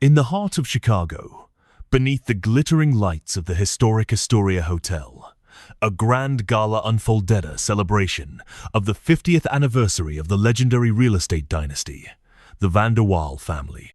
In the heart of Chicago, beneath the glittering lights of the historic Astoria Hotel, a grand gala unfolded, a celebration of the 50th anniversary of the legendary real estate dynasty, the Van der Waal family.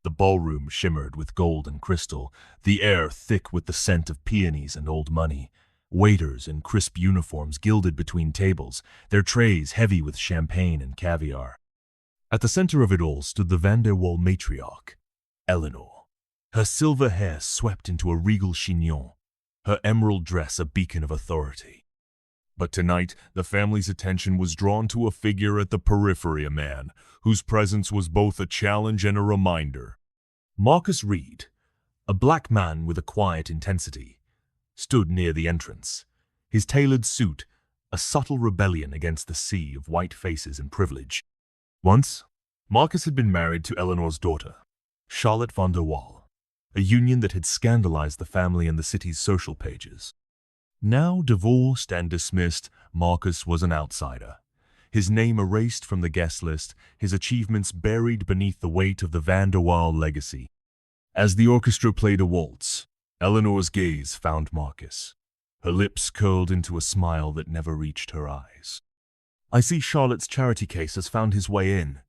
The ballroom shimmered with gold and crystal, the air thick with the scent of peonies and old money. Waiters in crisp uniforms gilded between tables, their trays heavy with champagne and caviar. At the center of it all stood the Van der Waal matriarch, Eleanor, her silver hair swept into a regal chignon, her emerald dress a beacon of authority. But tonight, the family's attention was drawn to a figure at the periphery, a man whose presence was both a challenge and a reminder. Marcus Reed, a black man with a quiet intensity, stood near the entrance, his tailored suit a subtle rebellion against the sea of white faces and privilege. Once, Marcus had been married to Eleanor's daughter, Charlotte Van der Waal, a union that had scandalized the family and the city's social pages. Now divorced and dismissed, Marcus was an outsider. His name erased from the guest list, his achievements buried beneath the weight of the Van der Waal legacy. As the orchestra played a waltz, Eleanor's gaze found Marcus. Her lips curled into a smile that never reached her eyes. "I see Charlotte's charity case has found his way in,"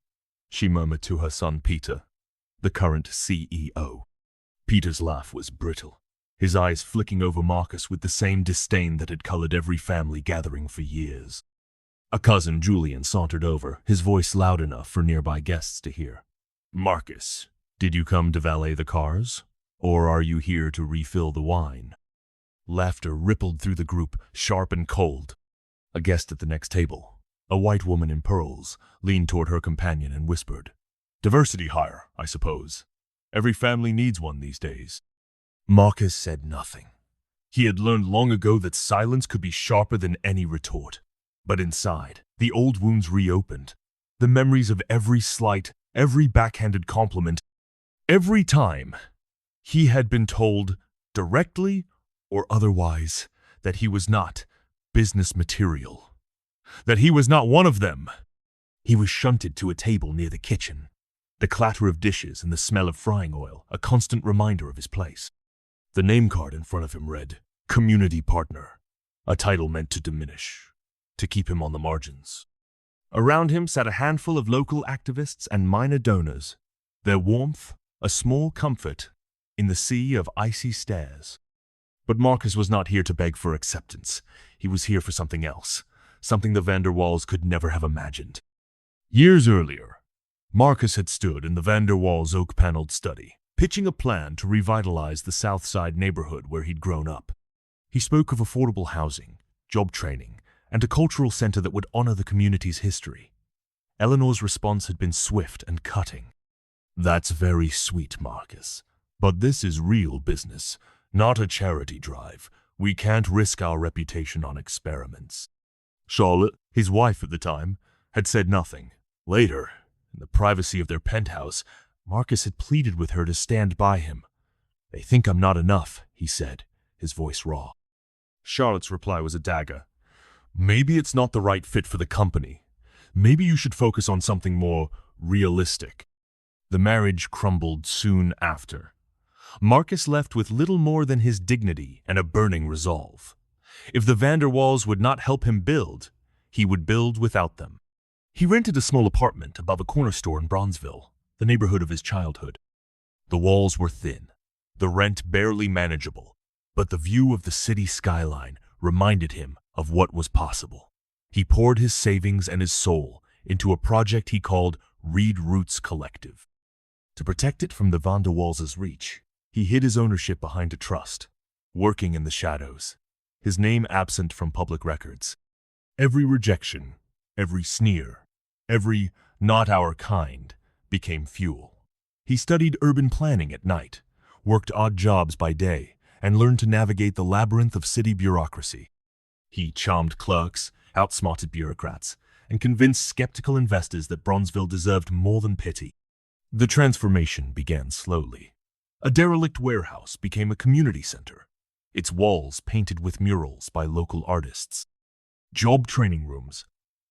she murmured to her son Peter, the current CEO. Peter's laugh was brittle, his eyes flicking over Marcus with the same disdain that had colored every family gathering for years. A cousin, Julian, sauntered over, his voice loud enough for nearby guests to hear. "Marcus, did you come to valet the cars? Or are you here to refill the wine?" Laughter rippled through the group, sharp and cold. A guest at the next table, a white woman in pearls, leaned toward her companion and whispered, "Diversity hire, I suppose. Every family needs one these days." Marcus said nothing. He had learned long ago that silence could be sharper than any retort. But inside, the old wounds reopened. The memories of every slight, every backhanded compliment, every time he had been told, directly or otherwise, that he was not business material, that he was not one of them. He was shunted to a table near the kitchen, the clatter of dishes and the smell of frying oil a constant reminder of his place. The name card in front of him read, "Community Partner," a title meant to diminish, to keep him on the margins. Around him sat a handful of local activists and minor donors, their warmth a small comfort in the sea of icy stares. But Marcus was not here to beg for acceptance. He was here for something else, something the Van der Waals could never have imagined. Years earlier, Marcus had stood in the Van der Waals' oak-paneled study, pitching a plan to revitalize the South Side neighborhood where he'd grown up. He spoke of affordable housing, job training, and a cultural center that would honor the community's history. Eleanor's response had been swift and cutting. "That's very sweet, Marcus, but this is real business, not a charity drive. We can't risk our reputation on experiments." Charlotte, his wife at the time, had said nothing. Later, in the privacy of their penthouse, Marcus had pleaded with her to stand by him. "They think I'm not enough," he said, his voice raw. Charlotte's reply was a dagger. "Maybe it's not the right fit for the company. Maybe you should focus on something more realistic." The marriage crumbled soon after. Marcus left with little more than his dignity and a burning resolve. If the Van der Waals would not help him build, he would build without them. He rented a small apartment above a corner store in Bronzeville, the neighborhood of his childhood. The walls were thin, the rent barely manageable, but the view of the city skyline reminded him of what was possible. He poured his savings and his soul into a project he called Reed Roots Collective. To protect it from the Van der Waals' reach, he hid his ownership behind a trust, working in the shadows, his name absent from public records. Every rejection, every sneer, every "not our kind" became fuel. He studied urban planning at night, worked odd jobs by day, and learned to navigate the labyrinth of city bureaucracy. He charmed clerks, outsmarted bureaucrats, and convinced skeptical investors that Bronzeville deserved more than pity. The transformation began slowly. A derelict warehouse became a community center, its walls painted with murals by local artists. Job training rooms,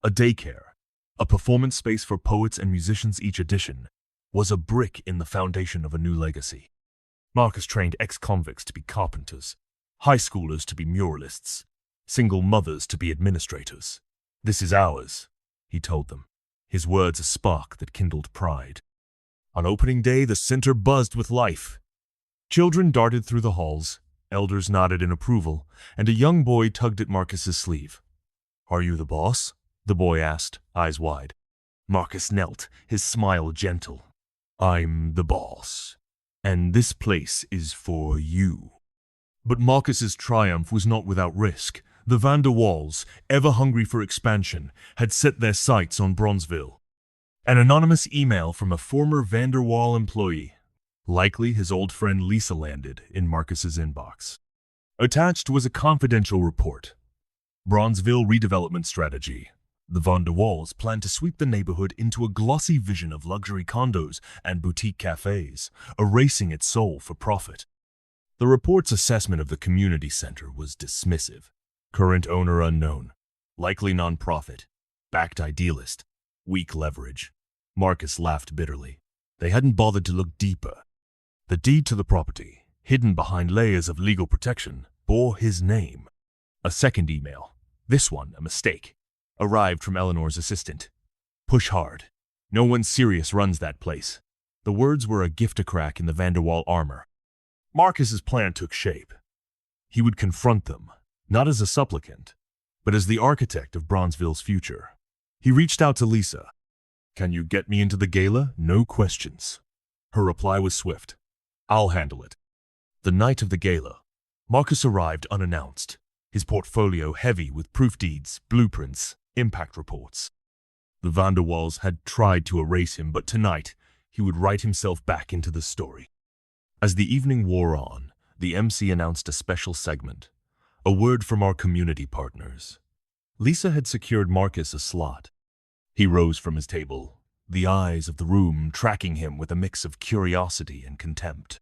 a daycare, a performance space for poets and musicians each edition, was a brick in the foundation of a new legacy. Marcus trained ex-convicts to be carpenters, high schoolers to be muralists, single mothers to be administrators. "This is ours," he told them, his words a spark that kindled pride. On opening day, the center buzzed with life. Children darted through the halls, elders nodded in approval, and a young boy tugged at Marcus's sleeve. "Are you the boss?" the boy asked, eyes wide. Marcus knelt, his smile gentle. "I'm the boss, and this place is for you." But Marcus's triumph was not without risk. The Van der Waals, ever hungry for expansion, had set their sights on Bronzeville. An anonymous email from a former Van der Waal employee, likely his old friend Lisa, landed in Marcus's inbox. Attached was a confidential report. Bronzeville redevelopment strategy. The Van der Waals plan to sweep the neighborhood into a glossy vision of luxury condos and boutique cafes, erasing its soul for profit. The report's assessment of the community center was dismissive. Current owner unknown, likely nonprofit, backed idealist, weak leverage. Marcus laughed bitterly. They hadn't bothered to look deeper. The deed to the property, hidden behind layers of legal protection, bore his name. A second email, this one a mistake, arrived from Eleanor's assistant. "Push hard. No one serious runs that place." The words were a gift-a-crack in the Van der Waal armor. Marcus's plan took shape. He would confront them, not as a supplicant, but as the architect of Bronzeville's future. He reached out to Lisa. "Can you get me into the gala? No questions." Her reply was swift. "I'll handle it." The night of the gala, Marcus arrived unannounced, his portfolio heavy with proof deeds, blueprints, impact reports. The Van der Waals had tried to erase him, but tonight he would write himself back into the story. As the evening wore on, the MC announced a special segment, "A word from our community partners." Lisa had secured Marcus a slot. He rose from his table, the eyes of the room tracking him with a mix of curiosity and contempt.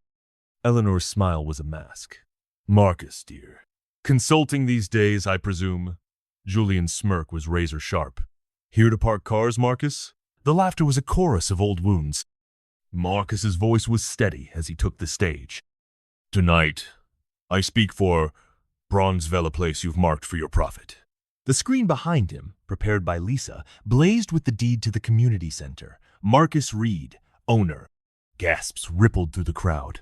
Eleanor's smile was a mask. "Marcus, dear. Consulting these days, I presume?" Julian's smirk was razor sharp. "Here to park cars, Marcus?" The laughter was a chorus of old wounds. Marcus's voice was steady as he took the stage. "Tonight, I speak for Bronzeville, a place you've marked for your profit." The screen behind him, prepared by Lisa, blazed with the deed to the community center. Marcus Reed, owner. Gasps rippled through the crowd.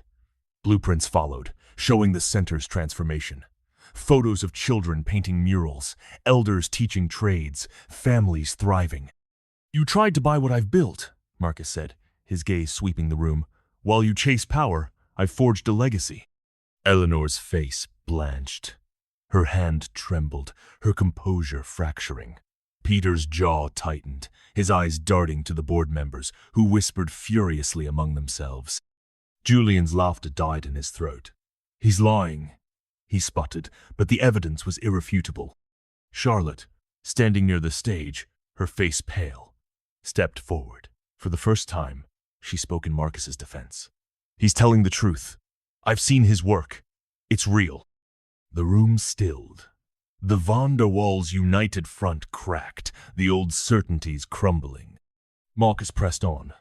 Blueprints followed, showing the center's transformation. Photos of children painting murals, elders teaching trades, families thriving. "You tried to buy what I've built," Marcus said, his gaze sweeping the room. "While you chase power, I've forged a legacy." Eleanor's face blanched. Her hand trembled, her composure fracturing. Peter's jaw tightened, his eyes darting to the board members, who whispered furiously among themselves. Julian's laughter died in his throat. "He's lying," he sputtered, but the evidence was irrefutable. Charlotte, standing near the stage, her face pale, stepped forward. For the first time, she spoke in Marcus's defense. "He's telling the truth. I've seen his work. It's real." The room stilled. The Van der Waals' united front cracked, the old certainties crumbling. Marcus pressed on.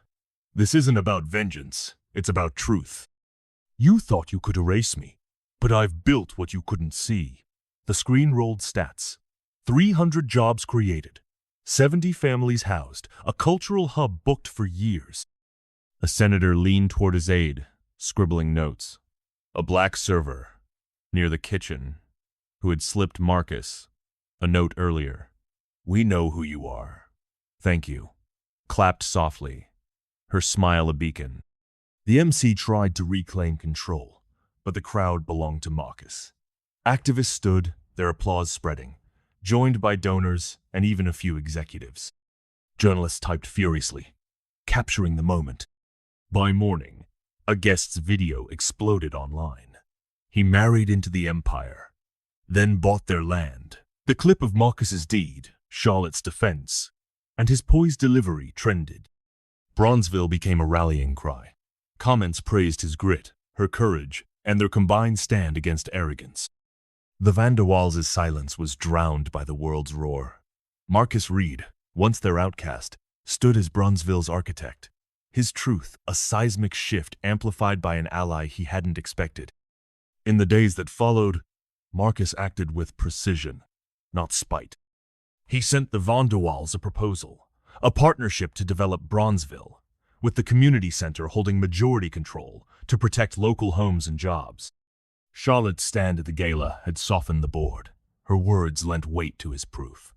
"This isn't about vengeance. It's about truth. You thought you could erase me, but I've built what you couldn't see." The screen rolled stats. 300 jobs created, 70 families housed, a cultural hub booked for years. A senator leaned toward his aide, scribbling notes. A black server, near the kitchen, who had slipped Marcus a note earlier. "We know who you are. Thank you," clapped softly, her smile a beacon. The MC tried to reclaim control, but the crowd belonged to Marcus. Activists stood, their applause spreading, joined by donors and even a few executives. Journalists typed furiously, capturing the moment. By morning, a guest's video exploded online. He married into the empire, then bought their land. The clip of Marcus's deed, Charlotte's defense, and his poised delivery trended. Bronzeville became a rallying cry. Comments praised his grit, her courage, and their combined stand against arrogance. The Van der Waals' silence was drowned by the world's roar. Marcus Reed, once their outcast, stood as Bronzeville's architect. His truth, a seismic shift amplified by an ally he hadn't expected. In the days that followed, Marcus acted with precision, not spite. He sent the Van der Waals a proposal, a partnership to develop Bronzeville, with the community center holding majority control to protect local homes and jobs. Charlotte's stand at the gala had softened the board. Her words lent weight to his proof.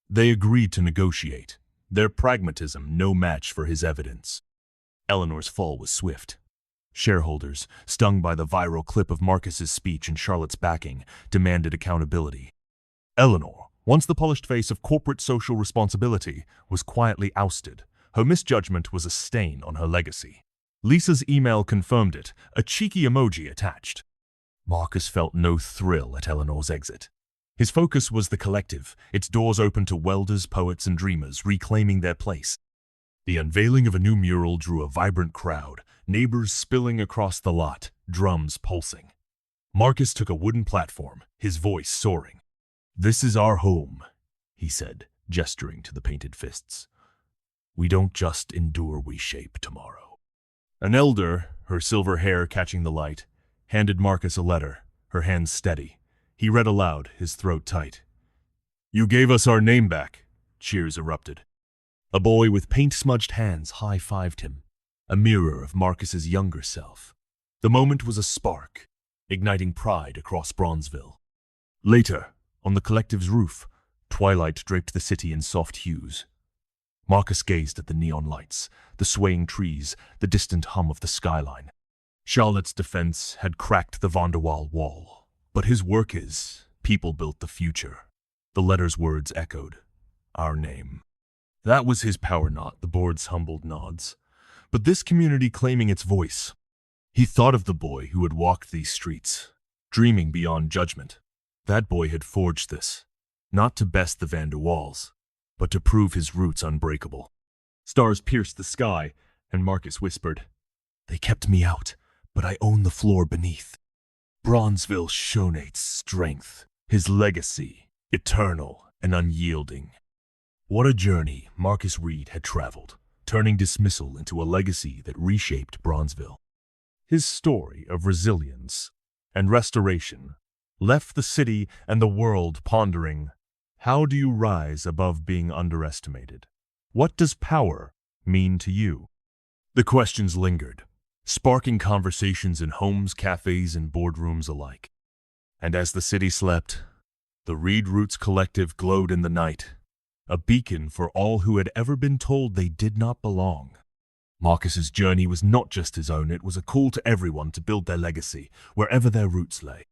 They agreed to negotiate, their pragmatism no match for his evidence. Eleanor's fall was swift. Shareholders, stung by the viral clip of Marcus's speech and Charlotte's backing, demanded accountability. Eleanor, once the polished face of corporate social responsibility, was quietly ousted. Her misjudgment was a stain on her legacy. Lisa's email confirmed it, a cheeky emoji attached. Marcus felt no thrill at Eleanor's exit. His focus was the collective, its doors open to welders, poets, and dreamers reclaiming their place. The unveiling of a new mural drew a vibrant crowd, neighbors spilling across the lot, drums pulsing. Marcus took a wooden platform, his voice soaring. "This is our home," he said, gesturing to the painted fists. "We don't just endure, we shape tomorrow." An elder, her silver hair catching the light, handed Marcus a letter, her hands steady. He read aloud, his throat tight. "You gave us our name back," cheers erupted. A boy with paint-smudged hands high-fived him, a mirror of Marcus's younger self. The moment was a spark, igniting pride across Bronzeville. Later, on the collective's roof, twilight draped the city in soft hues. Marcus gazed at the neon lights, the swaying trees, the distant hum of the skyline. Charlotte's defense had cracked the Van der Waal wall, but his work is, people built the future. The letter's words echoed, our name. That was his power, not the board's humbled nods, but this community claiming its voice. He thought of the boy who had walked these streets, dreaming beyond judgment. That boy had forged this, not to best the Van der Waals, but to prove his roots unbreakable. Stars pierced the sky, and Marcus whispered, "They kept me out, but I own the floor beneath." Bronzeville shone its strength, his legacy, eternal and unyielding. What a journey Marcus Reed had traveled, turning dismissal into a legacy that reshaped Bronzeville. His story of resilience and restoration left the city and the world pondering, how do you rise above being underestimated? What does power mean to you? The questions lingered, sparking conversations in homes, cafes, and boardrooms alike. And as the city slept, the Reed Roots Collective glowed in the night, a beacon for all who had ever been told they did not belong. Marcus's journey was not just his own, it was a call to everyone to build their legacy, wherever their roots lay.